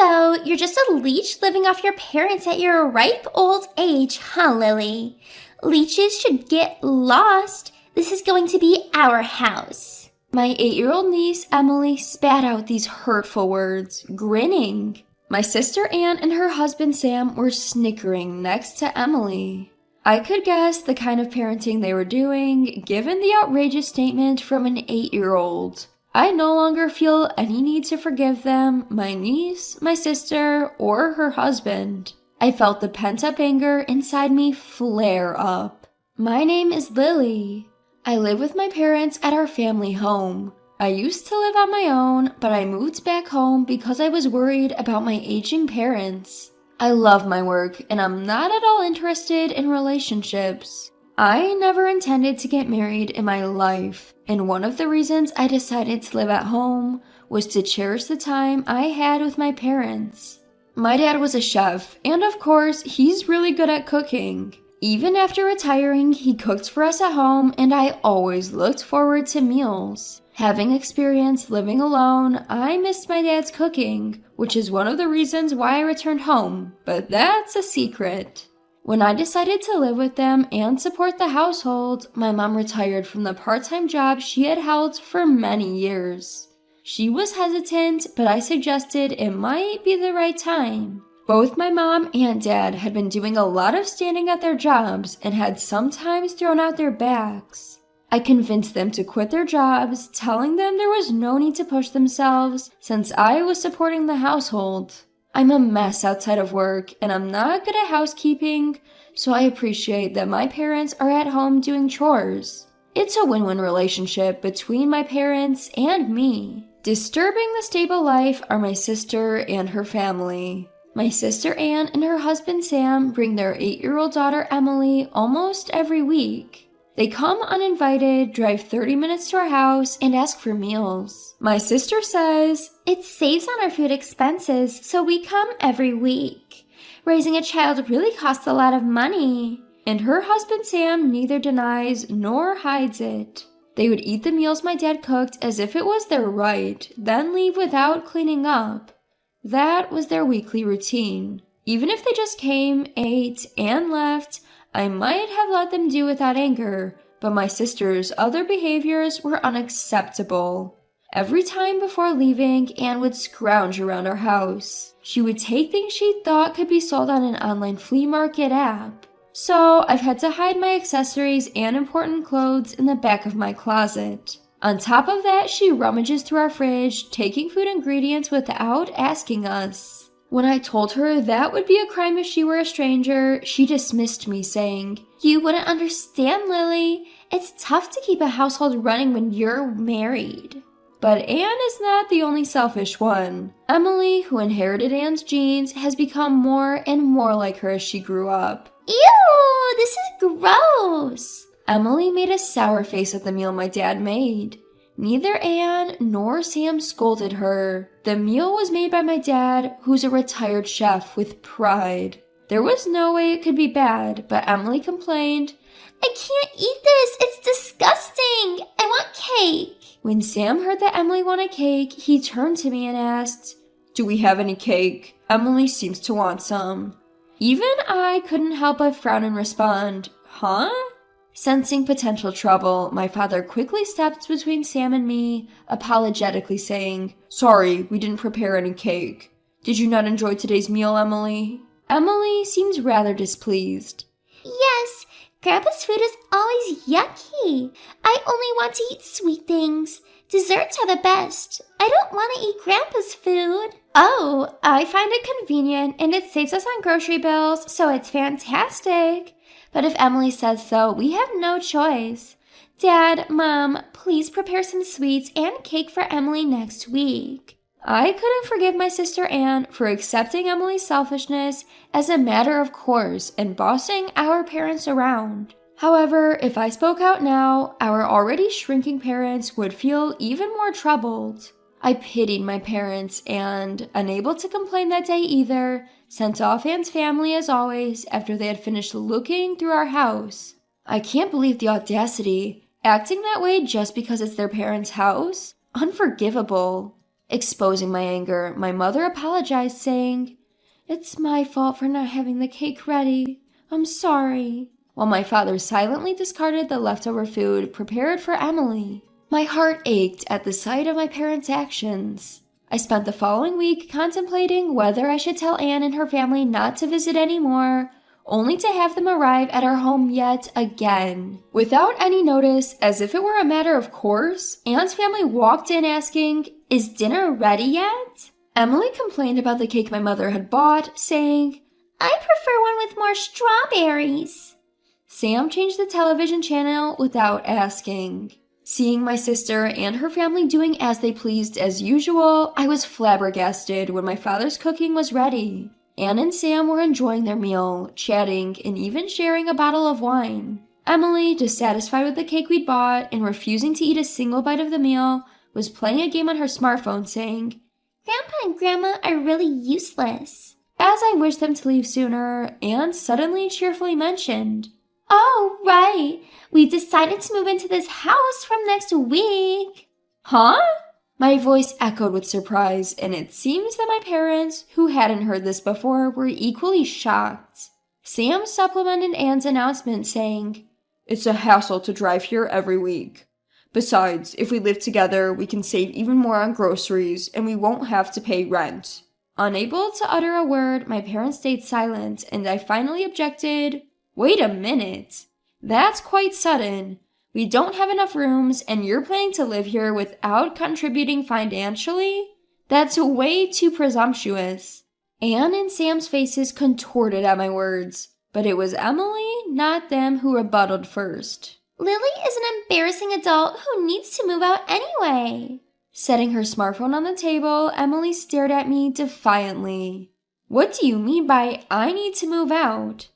So, you're just a leech living off your parents at your ripe old age, huh, Lily? Leeches should get lost. This is going to be our house. My 8-year-old niece, Emily, spat out these hurtful words, grinning. My sister Anne and her husband Sam were snickering next to Emily. I could guess the kind of parenting they were doing, given the outrageous statement from an 8-year-old. I no longer feel any need to forgive them, my niece, my sister, or her husband. I felt the pent-up anger inside me flare up. My name is Lily. I live with my parents at our family home. I used to live on my own, but I moved back home because I was worried about my aging parents. I love my work, and I'm not at all interested in relationships. I never intended to get married in my life, and one of the reasons I decided to live at home was to cherish the time I had with my parents. My dad was a chef, and of course, he's really good at cooking. Even after retiring, he cooked for us at home, and I always looked forward to meals. Having experienced living alone, I missed my dad's cooking, which is one of the reasons why I returned home, but that's a secret. When I decided to live with them and support the household, my mom retired from the part-time job she had held for many years. She was hesitant, but I suggested it might be the right time. Both my mom and dad had been doing a lot of standing at their jobs and had sometimes thrown out their backs. I convinced them to quit their jobs, telling them there was no need to push themselves since I was supporting the household. I'm a mess outside of work, and I'm not good at housekeeping, so I appreciate that my parents are at home doing chores. It's a win-win relationship between my parents and me. Disturbing the stable life are my sister and her family. My sister Anne and her husband Sam bring their 8-year-old daughter Emily almost every week. They come uninvited, drive 30 minutes to our house, and ask for meals. My sister says, "It saves on our food expenses, so we come every week. Raising a child really costs a lot of money." And her husband Sam neither denies nor hides it. They would eat the meals my dad cooked as if it was their right, then leave without cleaning up. That was their weekly routine. Even if they just came, ate, and left, I might have let them do without anger, but my sister's other behaviors were unacceptable. Every time before leaving, Anne would scrounge around our house. She would take things she thought could be sold on an online flea market app. So I've had to hide my accessories and important clothes in the back of my closet. On top of that, she rummages through our fridge, taking food ingredients without asking us. When I told her that would be a crime if she were a stranger, she dismissed me, saying, "You wouldn't understand, Lily. It's tough to keep a household running when you're married." But Anne is not the only selfish one. Emily, who inherited Anne's genes, has become more and more like her as she grew up. Ew, this is gross. Emily made a sour face at the meal my dad made. Neither Anne nor Sam scolded her. The meal was made by my dad, who's a retired chef with pride. There was no way it could be bad, but Emily complained, "I can't eat this. It's disgusting. I want cake." When Sam heard that Emily wanted cake, he turned to me and asked, "Do we have any cake? Emily seems to want some." Even I couldn't help but frown and respond, "Huh?" Sensing potential trouble, my father quickly stepped between Sam and me, apologetically saying, "Sorry, we didn't prepare any cake. Did you not enjoy today's meal, Emily?" Emily seems rather displeased. "Yes, Grandpa's food is always yucky. I only want to eat sweet things. Desserts are the best. I don't want to eat Grandpa's food." "Oh, I find it convenient, and it saves us on grocery bills, so it's fantastic. But if Emily says so, we have no choice. Dad, Mom, please prepare some sweets and cake for Emily next week." I couldn't forgive my sister Anne for accepting Emily's selfishness as a matter of course and bossing our parents around. However, if I spoke out now, our already shrinking parents would feel even more troubled. I pitied my parents and, unable to complain that day either, sent off Anne's family as always after they had finished looking through our house. I can't believe the audacity. Acting that way just because it's their parents' house? Unforgivable. Exposing my anger, my mother apologized, saying, "It's my fault for not having the cake ready. I'm sorry," while my father silently discarded the leftover food prepared for Emily. My heart ached at the sight of my parents' actions. I spent the following week contemplating whether I should tell Anne and her family not to visit anymore, only to have them arrive at our home yet again. Without any notice, as if it were a matter of course, Anne's family walked in asking, "Is dinner ready yet?" Emily complained about the cake my mother had bought, saying, "I prefer one with more strawberries." Sam changed the television channel without asking. Seeing my sister and her family doing as they pleased as usual, I was flabbergasted when my father's cooking was ready. Anne and Sam were enjoying their meal, chatting, and even sharing a bottle of wine. Emily, dissatisfied with the cake we'd bought and refusing to eat a single bite of the meal, was playing a game on her smartphone saying, "Grandpa and Grandma are really useless." As I wished them to leave sooner, Anne suddenly cheerfully mentioned, "Oh, right. We decided to move into this house from next week." "Huh?" My voice echoed with surprise, and it seems that my parents, who hadn't heard this before, were equally shocked. Sam supplemented Anne's announcement saying, "It's a hassle to drive here every week. Besides, if we live together, we can save even more on groceries, and we won't have to pay rent." Unable to utter a word, my parents stayed silent, and I finally objected, "Wait a minute. That's quite sudden. We don't have enough rooms, and you're planning to live here without contributing financially? That's way too presumptuous." Anne and Sam's faces contorted at my words, but it was Emily, not them, who rebutted first. "Lily is an embarrassing adult who needs to move out anyway." Setting her smartphone on the table, Emily stared at me defiantly. "What do you mean by I need to move out?"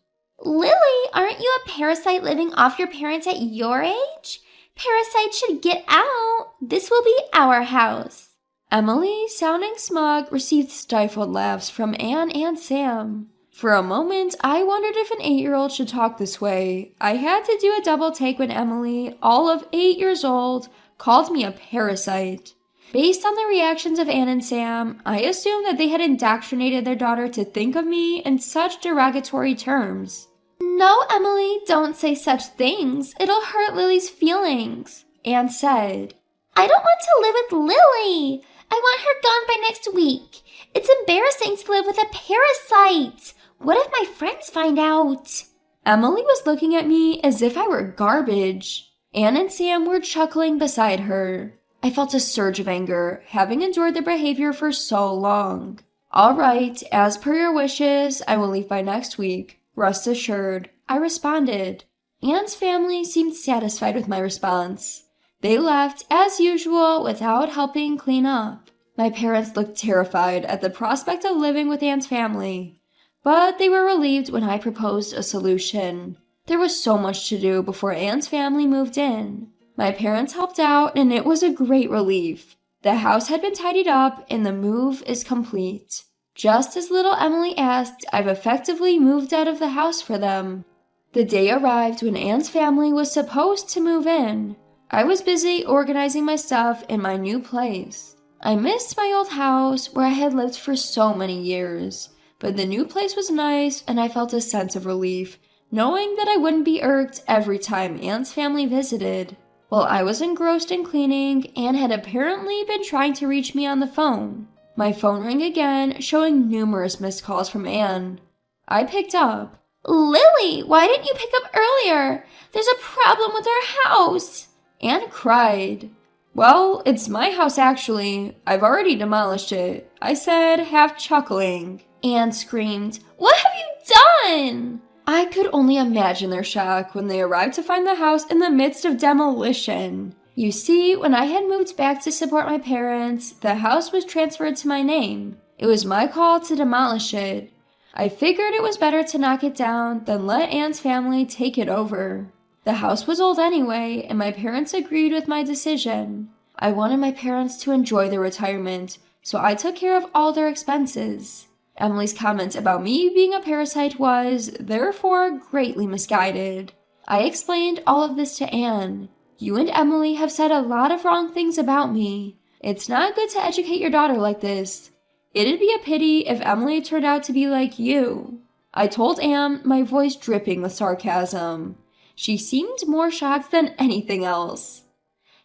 "Lily, aren't you a parasite living off your parents at your age? Parasites should get out. This will be our house." Emily, sounding smug, received stifled laughs from Anne and Sam. For a moment, I wondered if an 8-year-old should talk this way. I had to do a double take when Emily, all of 8 years old, called me a parasite. Based on the reactions of Anne and Sam, I assumed that they had indoctrinated their daughter to think of me in such derogatory terms. "No, Emily, don't say such things. It'll hurt Lily's feelings," Anne said. "I don't want to live with Lily. I want her gone by next week. It's embarrassing to live with a parasite. What if my friends find out?" Emily was looking at me as if I were garbage. Anne and Sam were chuckling beside her. I felt a surge of anger, having endured their behavior for so long. "All right, as per your wishes, I will leave by next week. Rest assured," I responded. Anne's family seemed satisfied with my response. They left, as usual, without helping clean up. My parents looked terrified at the prospect of living with Anne's family, but they were relieved when I proposed a solution. There was so much to do before Anne's family moved in. My parents helped out, and it was a great relief. The house had been tidied up, and the move is complete. Just as little Emily asked, I've effectively moved out of the house for them. The day arrived when Anne's family was supposed to move in. I was busy organizing my stuff in my new place. I missed my old house where I had lived for so many years, but the new place was nice, and I felt a sense of relief, knowing that I wouldn't be irked every time Anne's family visited. While I was engrossed in cleaning, Anne had apparently been trying to reach me on the phone. My phone rang again, showing numerous missed calls from Anne. I picked up. "Lily, why didn't you pick up earlier? There's a problem with our house." Anne cried. "Well, it's my house actually. I've already demolished it," I said, half chuckling. Anne screamed, "What have you done?" I could only imagine their shock when they arrived to find the house in the midst of demolition. You see, when I had moved back to support my parents, the house was transferred to my name. It was my call to demolish it. I figured it was better to knock it down than let Anne's family take it over. The house was old anyway, and my parents agreed with my decision. I wanted my parents to enjoy their retirement, so I took care of all their expenses. Emily's comment about me being a parasite was, therefore, greatly misguided. I explained all of this to Anne. "You and Emily have said a lot of wrong things about me. It's not good to educate your daughter like this. It'd be a pity if Emily turned out to be like you. I told Anne, my voice dripping with sarcasm. She seemed more shocked than anything else.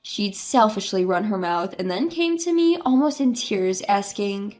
She'd selfishly run her mouth and then came to me almost in tears asking,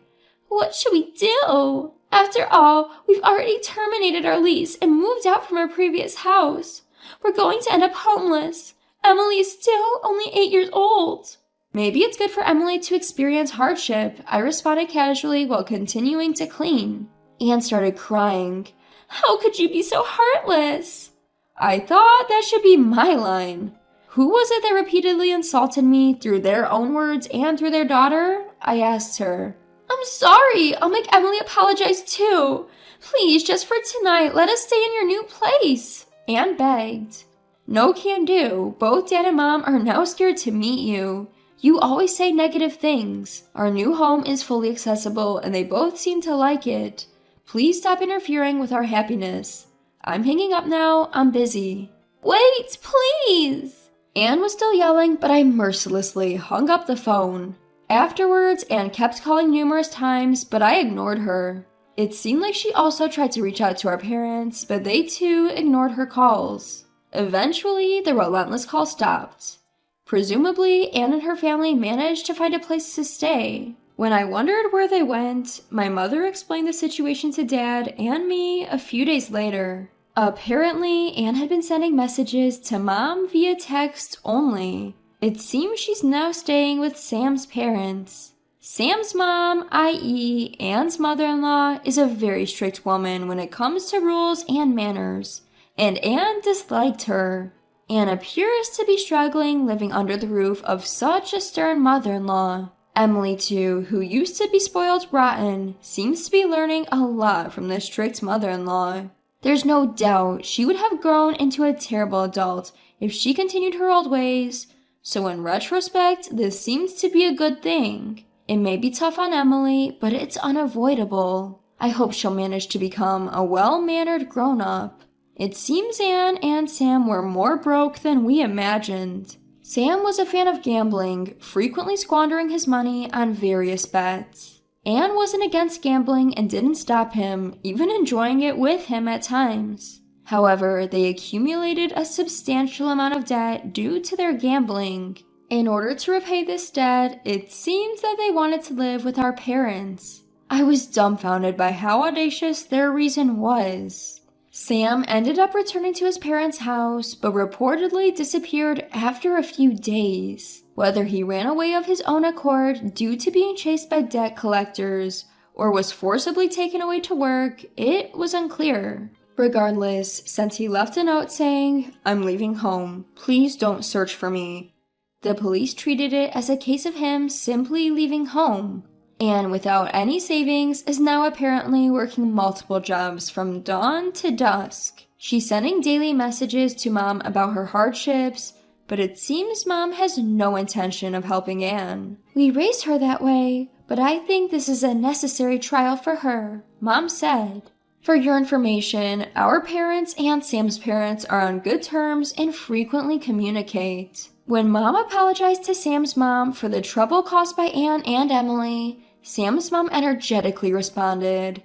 "What should we do? After all, we've already terminated our lease and moved out from our previous house. We're going to end up homeless. Emily is still only 8 years old." "Maybe it's good for Emily to experience hardship," I responded casually while continuing to clean. Anne started crying. "How could you be so heartless?" I thought that should be my line. Who was it that repeatedly insulted me through their own words and through their daughter? I asked her. "I'm sorry. I'll make Emily apologize too. Please, just for tonight, let us stay in your new place," Anne begged. "No can do. Both Dad and Mom are now scared to meet you. You always say negative things. Our new home is fully accessible and they both seem to like it. Please stop interfering with our happiness. I'm hanging up now. I'm busy." "Wait, please!" Anne was still yelling, but I mercilessly hung up the phone. Afterwards, Anne kept calling numerous times, but I ignored her. It seemed like she also tried to reach out to our parents, but they too ignored her calls. Eventually, the relentless call stopped. Presumably, Anne and her family managed to find a place to stay. When I wondered where they went, my mother explained the situation to Dad and me a few days later. Apparently, Anne had been sending messages to Mom via text only. It seems she's now staying with Sam's parents. Sam's mom, i.e. Anne's mother-in-law, is a very strict woman when it comes to rules and manners, and Anne disliked her. Anne appears to be struggling living under the roof of such a stern mother-in-law. Emily, too, who used to be spoiled rotten, seems to be learning a lot from this strict mother-in-law. There's no doubt she would have grown into a terrible adult if she continued her old ways, so in retrospect, this seems to be a good thing. It may be tough on Emily, but it's unavoidable. I hope she'll manage to become a well-mannered grown-up. It seems Anne and Sam were more broke than we imagined. Sam was a fan of gambling, frequently squandering his money on various bets. Anne wasn't against gambling and didn't stop him, even enjoying it with him at times. However, they accumulated a substantial amount of debt due to their gambling. In order to repay this debt, it seems that they wanted to live with our parents. I was dumbfounded by how audacious their reason was. Sam ended up returning to his parents' house, but reportedly disappeared after a few days. Whether he ran away of his own accord due to being chased by debt collectors, or was forcibly taken away to work, it was unclear. Regardless, since he left a note saying, "I'm leaving home, please don't search for me," the police treated it as a case of him simply leaving home. Anne, without any savings, is now apparently working multiple jobs from dawn to dusk. She's sending daily messages to Mom about her hardships, but it seems Mom has no intention of helping Anne. "We raised her that way, but I think this is a necessary trial for her," Mom said. For your information, our parents and Sam's parents are on good terms and frequently communicate. When Mom apologized to Sam's mom for the trouble caused by Anne and Emily, Sam's mom energetically responded,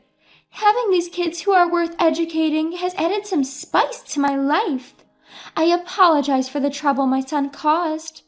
"Having these kids who are worth educating has added some spice to my life. I apologize for the trouble my son caused.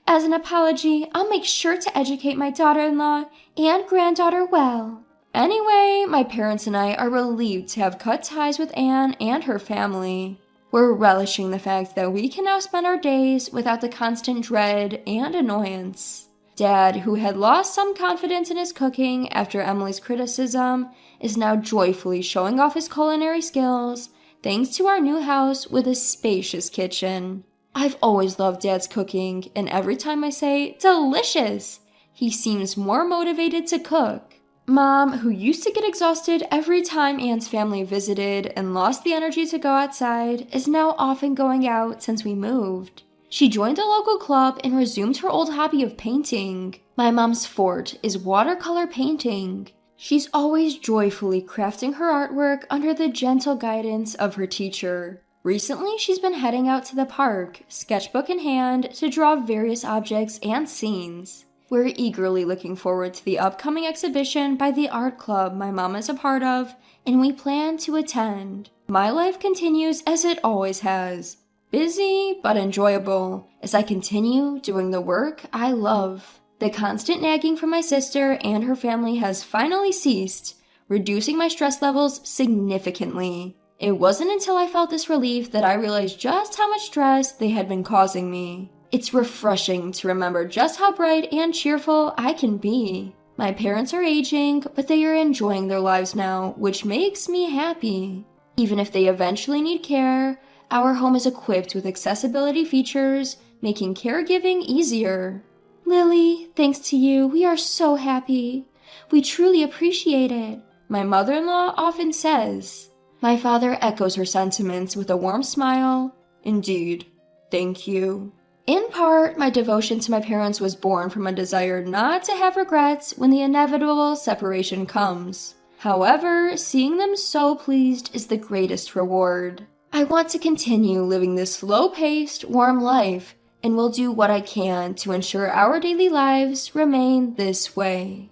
As an apology, I'll make sure to educate my daughter-in-law and granddaughter well." Anyway, my parents and I are relieved to have cut ties with Anne and her family. We're relishing the fact that we can now spend our days without the constant dread and annoyance. Dad, who had lost some confidence in his cooking after Emily's criticism, is now joyfully showing off his culinary skills, thanks to our new house with a spacious kitchen. I've always loved Dad's cooking, and every time I say, "delicious," he seems more motivated to cook. Mom, who used to get exhausted every time Anne's family visited and lost the energy to go outside, is now often going out since we moved. She joined a local club and resumed her old hobby of painting. My mom's forte is watercolor painting. She's always joyfully crafting her artwork under the gentle guidance of her teacher. Recently, she's been heading out to the park, sketchbook in hand, to draw various objects and scenes. We're eagerly looking forward to the upcoming exhibition by the art club my mom is a part of, and we plan to attend. My life continues as it always has. Busy but enjoyable as I continue doing the work I love. The constant nagging from my sister and her family has finally ceased, reducing my stress levels significantly. It wasn't until I felt this relief that I realized just how much stress they had been causing me. It's refreshing to remember just how bright and cheerful I can be. My parents are aging, but they are enjoying their lives now, which makes me happy. Even if they eventually need care, our home is equipped with accessibility features, making caregiving easier. Lily, thanks to you, we are so happy. We truly appreciate it, my mother-in-law often says. My father echoes her sentiments with a warm smile. Indeed, thank you. In part, my devotion to my parents was born from a desire not to have regrets when the inevitable separation comes. However, seeing them so pleased is the greatest reward. I want to continue living this slow-paced, warm life, and will do what I can to ensure our daily lives remain this way.